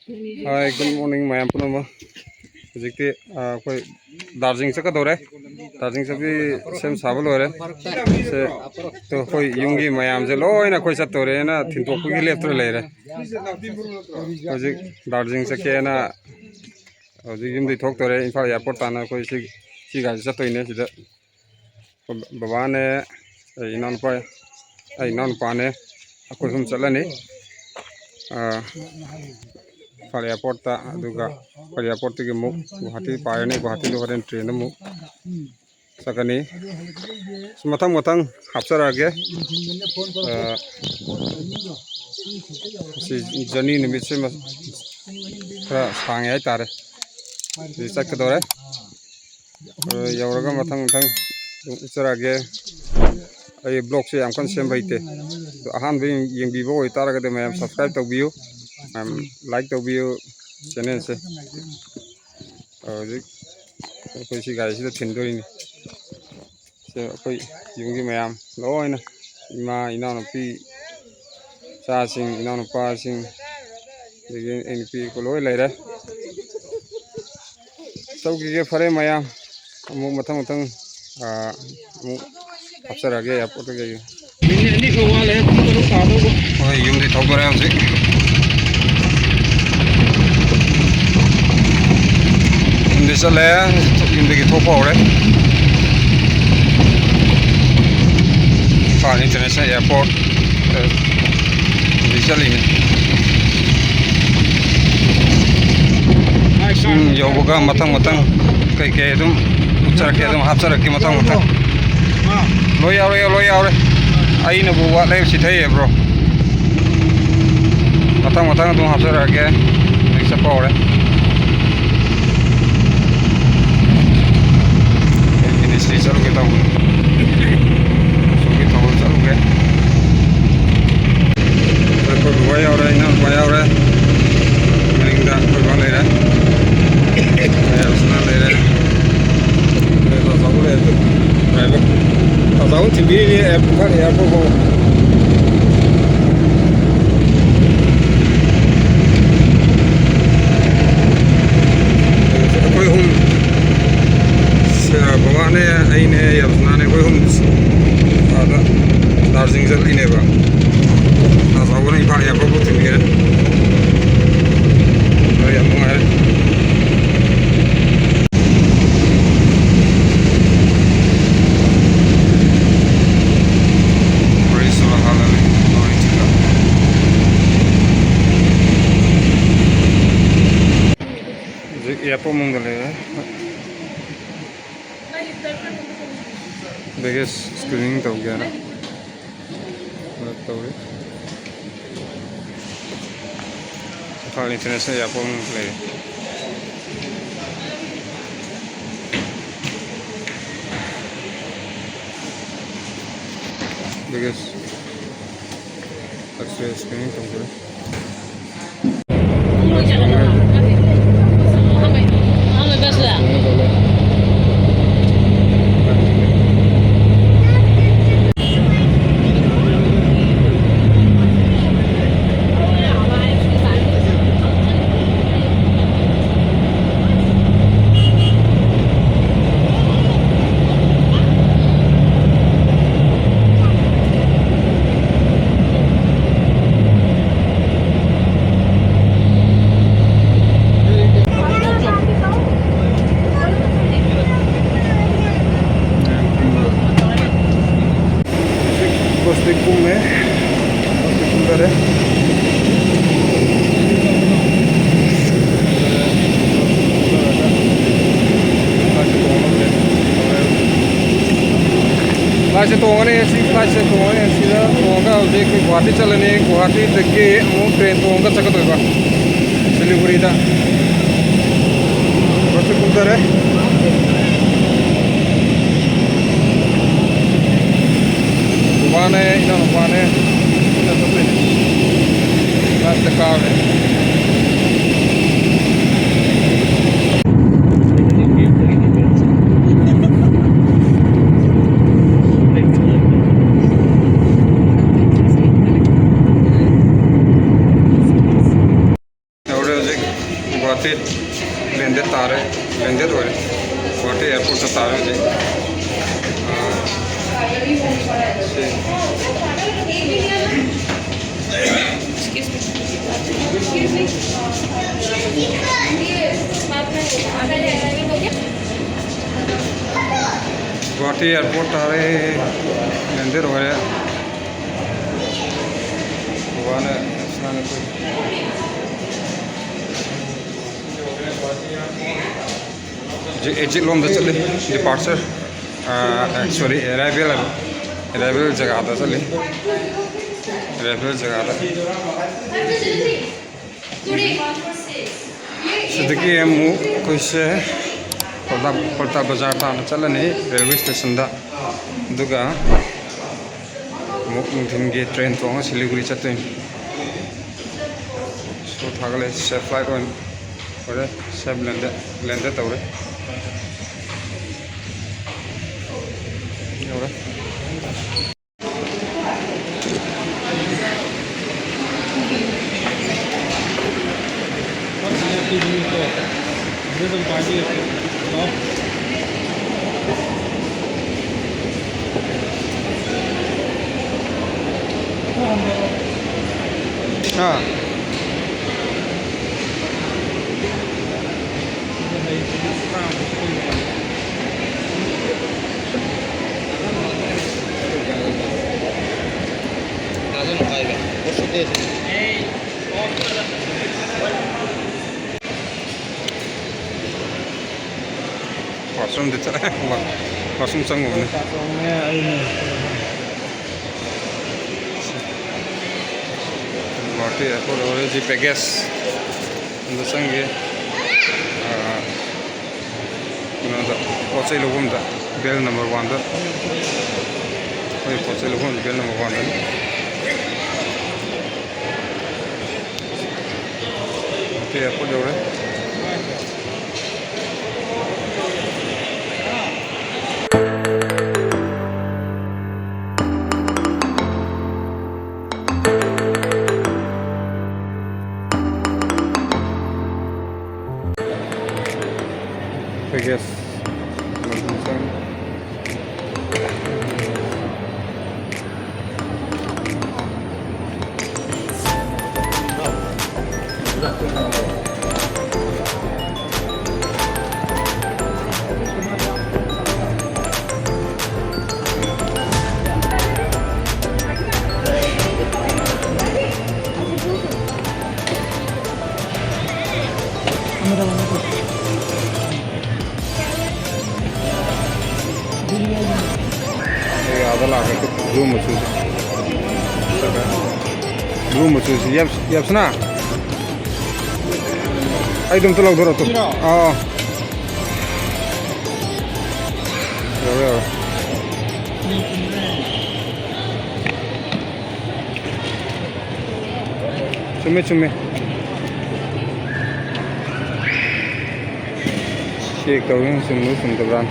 Hi, good morning, my Ampuna. Hujikti koi Darjeeling se kadore. Darjeeling se bhi same sabal ho rahe. Se to koi yungi mayam se loi na koi satore na thintok ki left to le rahe. Hujik Darjeeling se ke na hujik yum di thok tore Imphal airport tana koi si ga satoi ne sida. Baba ne inon pa ne koi hum chalani. Imphal airport ta aduga Imphal airport ki muk Guwahati parane Guwahati lo horen train muk sakani matang hapsarage si journey nimit se thora sang ai tare si sakadore yauraga matang usarage ai blog se amkan sem baite to ahan bi yengbibo oi taraga de mayam subscribe tawbiu like tawbiu channel se koi si gai si thindoi ni se koi yungi mayam loina ima ina no pi cha sing ina no pa sing de np ko loi lai ra sauki ge phare mayam amu mathang amu apsarage airport ge ni ko wale ko ka do oi yungi thogore ase indi sale yungi ki thopo ore Imphal International Airport visually yoga matang kai dum ucharak dum hapcharak ki matang loi aure ai na bu wa lai si thai bro matang dum hapcharak ke eksa pore ini si chalu ke tahu okay. Ko buaya ora ina buaya ora. Meninda ko bale ra. Ya usna le ra. Pero sabule to. Driver. Tazaun timbiri ni airport ko. Koi hum bawane aine ya usna ne koi hum ada Darjeeling se line ba Tazaun Imphal airport ko timbiri ya mungai airport mung dale biggest screening tau gaya na tau Imphal International Airport mung dale biggest X-ray screening tau gaya Flight tongane flight tongane sida tonga hojik Guwahati chalani Guwahati deki amu train tonga chakadoiba Siliguri da bus kundare bane ina satoi last car Guwahati landed तारे landed हो रहे Guwahati airport से तारे जी Guwahati airport तारे landed हो रहे exit लोम चले departure sorry arrival जगह चले अराइवल जगह से पलता बाजार तान चलनी रेलवे स्टेशन नुथिन की ट्रेन तो सिलीगुड़ी चतुन सो थागले सेफ फ्लाइट और सेफ लैंड तौर हाँ वॉशरूम देता है वॉशरूम संग गुवाहाटी एयरपोर्ट और जी पैगेज संगे पोचे लोगों बेल नंबर 1 पोचे लोगों बेल नंबर 1 गुवाहाटी एयरपोर्ट जो है पैगेज blue musuh yap sana ay dum tolong doro tu oh ya cume shake tau yang sum tabran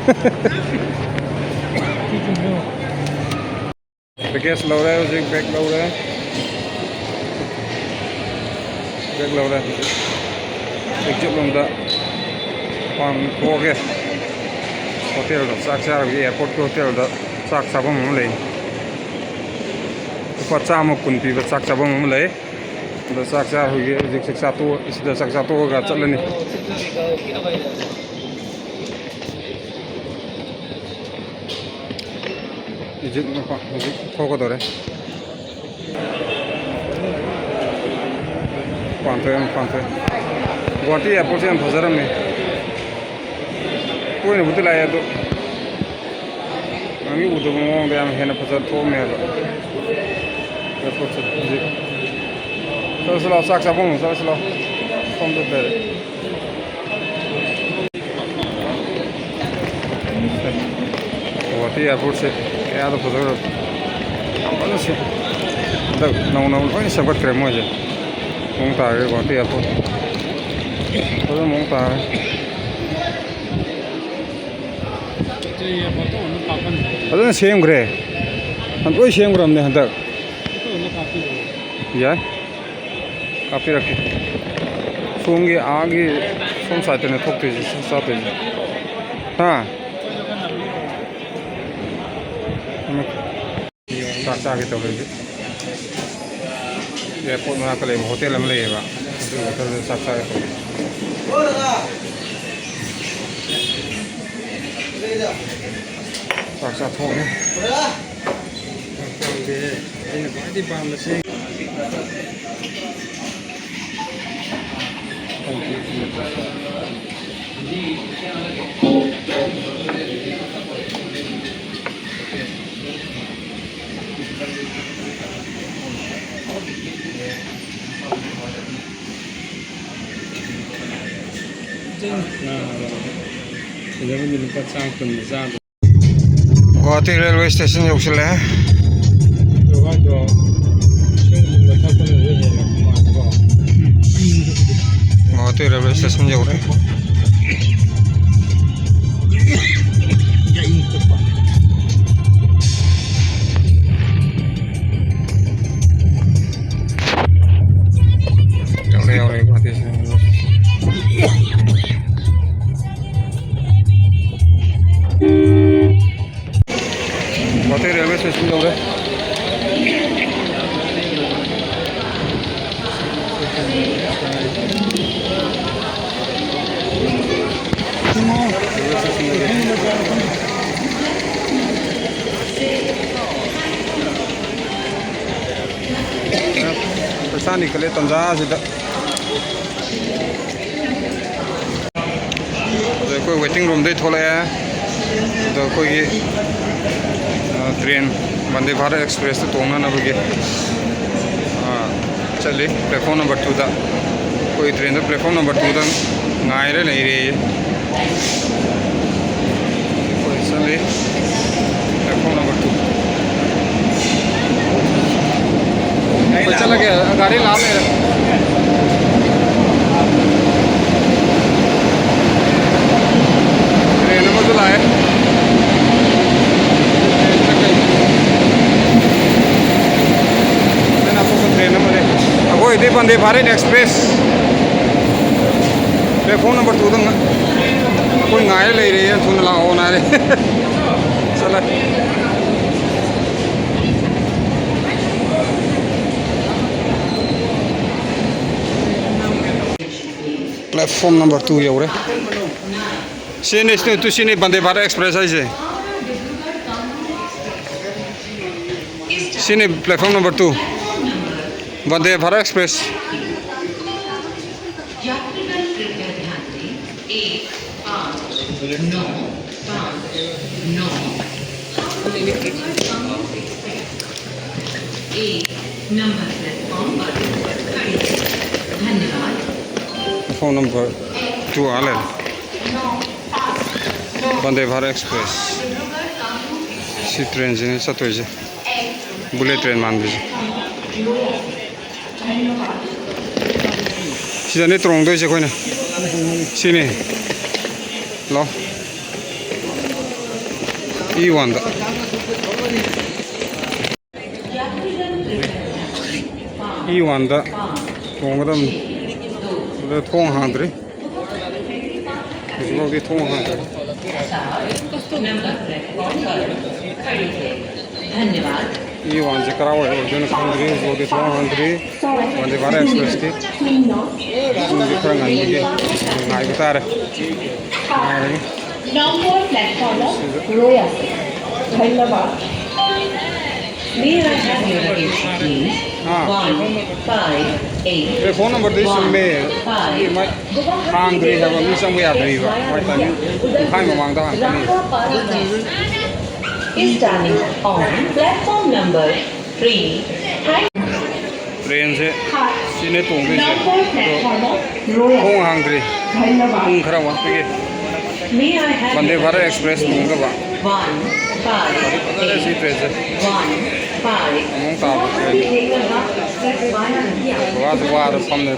package लो रहा है उसे बैग लो रहा है एक जब लंदा पान हो गया होटल दा साक्षात एयरपोर्ट के होटल दा साक साबम ले ऊपर चामक कुंती दा साक साबम ले दा साक्षात हो गया एक साक्षात तो इस दा साक्षात होगा चलनी इजिप्ट में फोको दौरे पांथे गुवाहाटी एयरपोर्ट से हम फजर में कोई नहीं बुतला यार तो हमें उधर मोंग दे हम है ना फजर तो में एयरपोर्ट से चलो साक्ष आप बोलो चलो कम तो दे गुवाहाटी एयरपोर्ट से क्या तो फजर अपन से तब नौ कोई सबक करे मुझे मोंगता है गुवाहाटी एयरपोर्ट तो मोंगता है अदन सेम करे हम कोई सेम करे हमने हंतक यार काफी रखे 송이 아기 손살 때는 톡되지 싸되지 아 짝짝이 떠버리지 에어포트 나가 레 호텔 람 레바 호텔 짝짝이 짝짝 통네 ini pasti paham sih Guwahati railway station yauksile Guwahati railway station yaure yaure Guwahati station Guwahati railway station yaure पैसा निकले तंजा सीधा कोई वेटिंग रूम दे थोड़ा है तो कोई ट्रेन वंदे भारत एक्सप्रेस तो तोंगना ना बगे चले प्लेटफॉर्म नंबर 2 दा कोई ट्रेन तो प्लेटफॉर्म नंबर 2 दा गायरे नहीं रही कोई चले प्लेटफॉर्म नंबर 2 कोई चला गया गाड़ी ला ले ट्रेन में तो लाए ट्रेन में अब इधर Vande Bharat express platform number 2 तक कोई गाय ले रही है थून लाओ ना रे चला प्लेटफॉर्म नंबर 2 यौरे सिने तो सिने वंदे भारत एक्सप्रेस है सिने platform number 2 Vande Bharat express platform number 2 आले वंदे भारत एक्सप्रेस सी ट्रेन से चतोजे बुलेट ट्रेन मान दीजिए सीधे त्रोंग से कोई ना सीने लो E1 E1 त्रोंगदम थोंग हांद्रे इसको थोंग हांद्रे E1 से कराओ है जो खांद्रे इसको थोंग हांद्रे वंदे भारत एक्सप्रेस के मुझे खरंग आने के नाई बता रहे नंबर प्लेटफॉर्म रोया धन्यवाद फोन नंबर दे समय हांग दे है वो संग में आते ही वो वाइट टाइम मांगता है is standing on platform number 3 train से सीने तोंगे से रोया हांग दे खरा वहाँ पे वंदे भारत एक्सप्रेस तोंगे बा 1 सी ट्रेन से 5 मौन ताब वाद सामने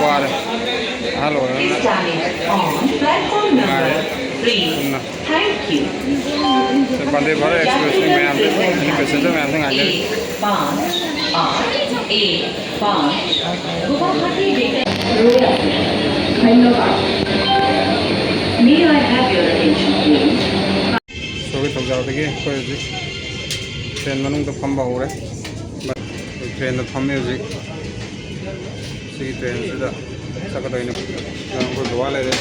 वाद hello standing on platform number 3 thank you Vande Bharat express में मैं आपसे पैसेंजर में आपसे आने 5 8 1 5 गुवाहाटी धन्यवाद May I have your attention please? सोगे तो जाओ देखिए कोई जी ट्रेन में तो फंबा हो रहा है ट्रेन तो फंबे जी सी ट्रेन से दा सकता है ना कोई दुआ ले रहे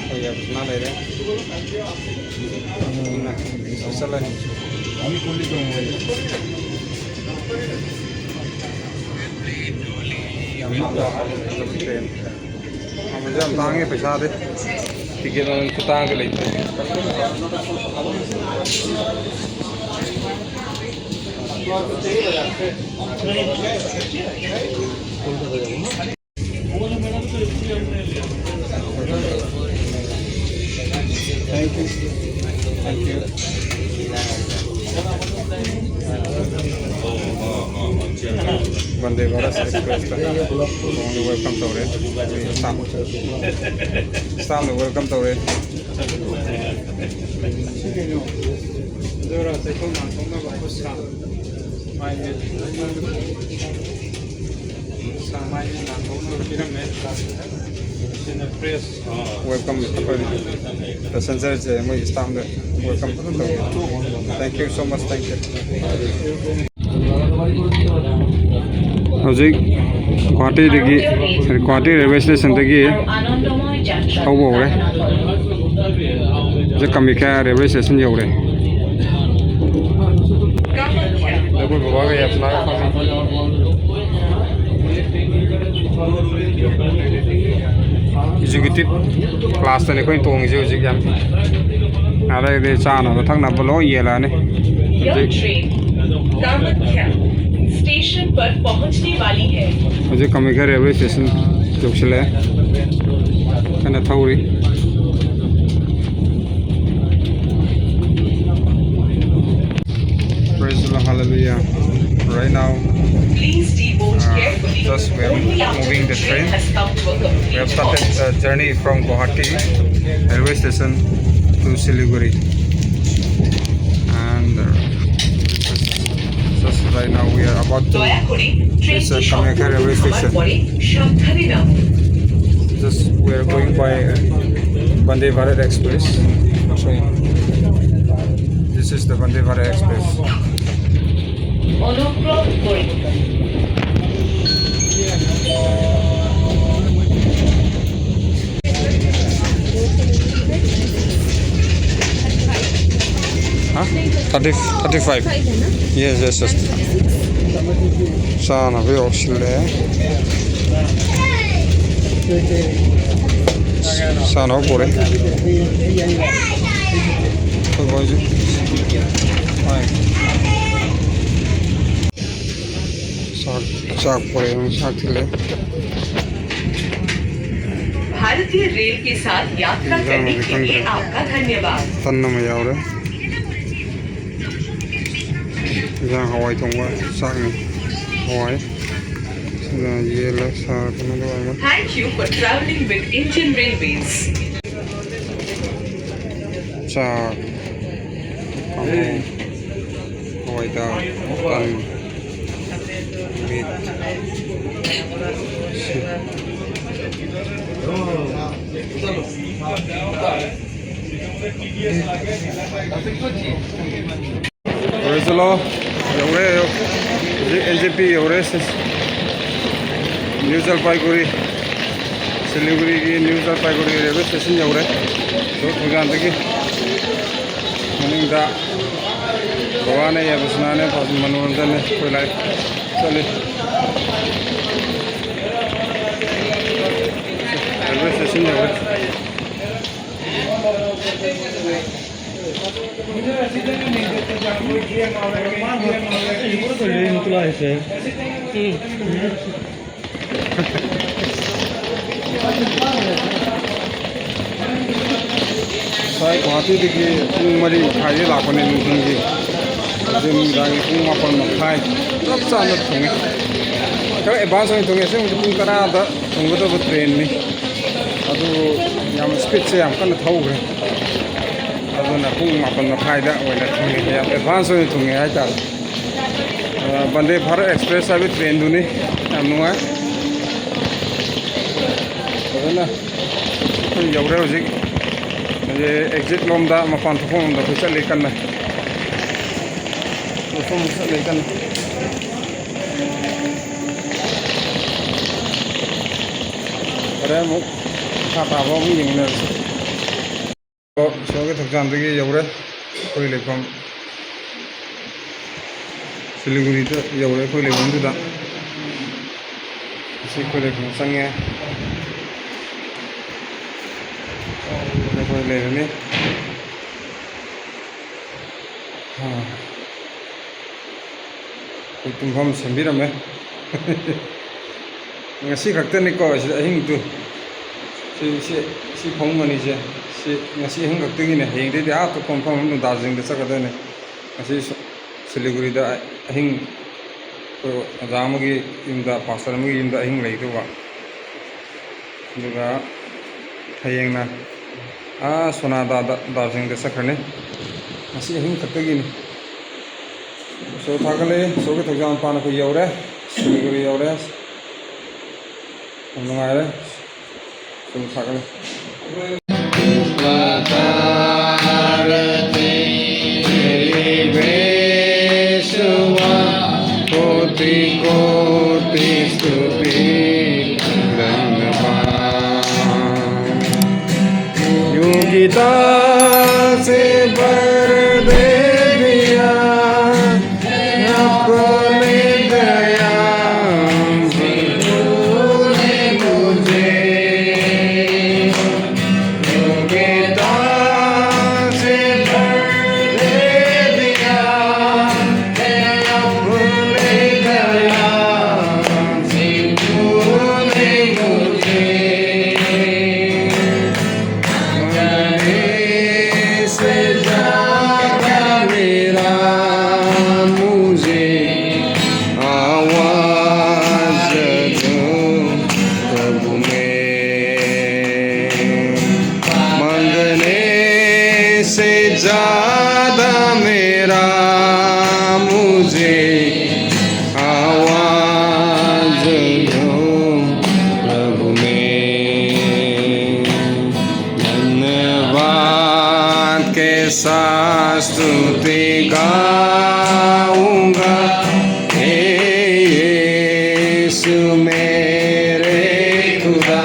कोई अब सुना ले रहे ना चला नहीं अभी कोली तो ट्रेन मुझे हम तांगे पैसा दे टिकट उनको तांग के लेते हैं thank you Vande Bharat express का वेलकम तो रहे सामने वेलकम तो रहे वेलकम पैसेंजर से मैं स्टाफ में welcome thank you so much thank you हौजिक गुवाहाटी रेलवे स्टेशन हौबो जे कामाख्या रेलवे स्टेशन यौरे एग्जीक्यूटिव क्लास तने कोई तोंगे हौजिक याम आरे चानब थकनब लो येलाने स्टेशन पर पहुंचने वाली है मुझे कामाख्या रेलवे स्टेशन यौसले कना थौरी Praise the Lord, hallelujah. Right now just we are moving the train. We have started the journey from Guwahati railway station to Siliguri and just right now we are about to reach Kamakya railway station. Just we are going by Vande Bharat Express train. This is the Vande Bharat Express. Huh? 35. Yes, yes, yes. Sana bir oksile. Sana bore. Koy koycu. Ay. साग पड़े साग खिले भारतीय rail के साथ यात्रा करने के लिए आपका धन्यवाद तन्ना में जाओ रे जहाँ हवाई थोंगा साग में हवाई ये ला साग में तो आएगा Thank you for traveling with Indian Railways. साग हवाई दाल तन Praise the Lord. NJP New Jalpaiguri Siliguri की New Jalpaiguri railway station you're तो तुझान तक मनिंग दा गोवा ने या बसना ने मनोरंजन ने कोई लाइफ चले railway station you're Sai Guwahati देखिए पुंग मरी खाई लापने नुंगी जों दागी पुंग मापन मखाई सब चांद थोंगे तो एडवांस में थोंगे से मुझे पुंग करा दा थोंगे तो ट्रेन में अदु याम स्पीड से याम कन थौगे अदु ना पुंग मापन मखाई दा ओइना थोंगे याम एडवांस में थोंगे हाय ता वंदे भारत एक्सप्रेस अभी ट्रेन दुनी याम नुआ ꯑꯗꯨꯅ ꯑꯩꯈꯣꯏ ꯌꯧꯔꯦ ꯍꯧꯖꯤꯛ ꯑꯦꯛꯖꯤꯠ ꯂꯣꯝꯗ ꯃꯄꯥꯟ ꯊꯣꯛꯐꯝ ꯂꯣꯝꯗ ꯑꯩꯈꯣꯏ ꯆꯠꯂꯤ ꯀꯟꯅ ꯃꯐꯝ ꯆꯠꯂꯤ ꯀꯟꯅ ꯍꯣꯔꯦꯟ ꯑꯃꯨꯛ ꯃꯈꯥ ꯇꯥꯕ ꯑꯃꯨꯛ ꯌꯦꯡꯃꯤꯟꯅꯔꯁꯤ ꯏꯁꯣꯔꯒꯤ ꯊꯧꯖꯥꯜꯗꯒꯤ ꯌꯧꯔꯦ ꯑꯩꯈꯣꯏ ꯂꯩꯐꯝ ꯁꯤꯂꯤꯒꯨꯔꯤꯗ ꯌꯧꯔꯦ ꯑꯩꯈꯣꯏ ꯂꯩꯐꯝꯗꯨꯗ ꯑꯁꯤ ꯑꯩꯈꯣꯏ ꯂꯩꯐꯝ ꯆꯪꯉꯦ ꯑꯩꯈꯣꯏ ꯂꯩꯔꯅꯤ ꯑꯩꯈꯣꯏ ꯇꯨꯝꯐꯝ ꯁꯦꯝꯕꯤꯔꯝꯃꯦ ꯉꯁꯤ ꯈꯛꯇꯅꯤꯀꯣ ꯁꯤꯗ ꯑꯍꯤꯡꯗꯨ ꯁꯤ ꯐꯃꯨꯡ ꯑꯅꯤꯁꯦ ꯁꯤ ꯉꯁꯤ ꯑꯍꯤꯡ ꯈꯛꯇꯒꯤꯅꯦ ꯍꯌꯦꯡꯗꯩꯗꯤ ꯑꯇꯣꯞꯄ ꯃꯐꯝ ꯑꯃꯗ ꯗꯥꯔꯖꯤꯂꯤꯡꯗ ꯆꯠꯀꯗꯣꯏꯅꯦ ꯉꯁꯤ ꯁꯤꯂꯤꯒꯨꯔꯤꯗ ꯑꯍꯤꯡ ꯑꯩꯈꯣꯏ ꯑꯣꯖꯥ ꯑꯃꯒꯤ ꯌꯨꯝꯗ ꯄꯥꯁꯇꯔ ꯑꯃꯒꯤ ꯌꯨꯝꯗ ꯑꯍꯤꯡ ꯂꯩꯗꯧꯕ ꯑꯗꯨꯒ ꯍꯌꯦꯡꯅ ꯁꯣꯅꯥꯗꯥꯗ ꯗꯥꯔꯖꯤꯂꯤꯡꯗ ꯆꯠꯈ꯭ꯔꯅꯤ ꯉꯁꯤ ꯑꯍꯤꯡ ꯈꯛꯇꯒꯤꯅꯤ ꯏꯁꯣꯔ ꯊꯥꯒꯠꯂꯛꯏ ꯏꯁꯣꯔꯒꯤ ꯊꯧꯖꯥꯜ ꯃꯄꯥꯟ ꯑꯩꯈꯣꯏ ꯌꯧꯔꯦ ꯁꯤꯂꯤꯒꯨꯔꯤ ꯌꯧꯔꯦ ꯌꯥꯝ ꯅꯨꯡꯉꯥꯏꯔꯦ ꯏꯁꯣꯔ ꯊꯥꯒꯠꯂꯦ कोटि कोटि स्तुति धन्यवाद योगिता से भर दे दिया अपने दया ने मुझे योगिता से भर दे दिया ज़्यादा मेरा मुझे आवाज़ दो प्रभु में धन्यवाद के साथ स्तुति गाऊंगा हे यीशु मेरे खुदा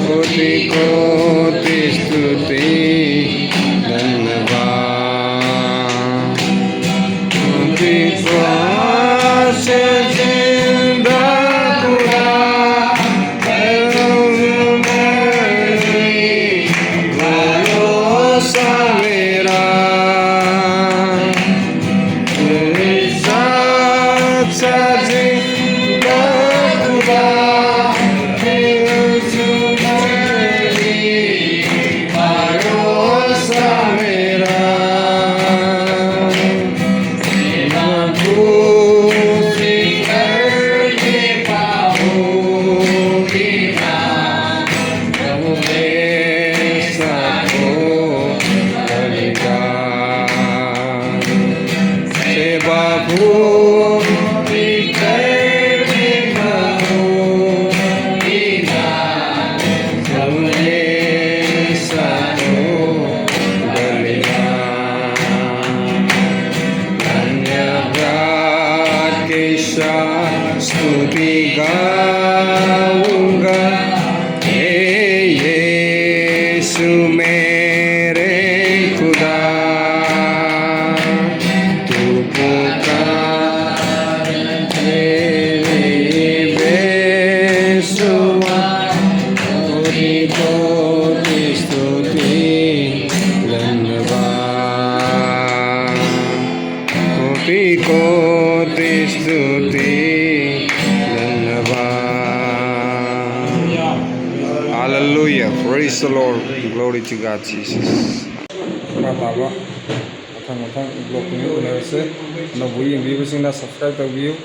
कोटि कोटि स्तुति धन्यवाद कोटि से जिंदा खुदा भरोसा मेरा सच्चा जिंदा खुदा स्तुति गाऊंगा हे यीशु मेरे खुदा तू पुकार तेरी बेसुआ कोटि कोटि स्तुति धन्यवाद कोटि कोटि स्तुति Hallelujah. Praise the Lord. Glory to God, Jesus. Mataba. Matang blog ni unarse. Na bui yung sing na subscribe to view.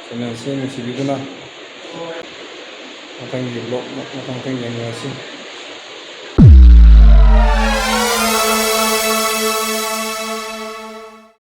Channel si musibiduna. Matang blog matang yung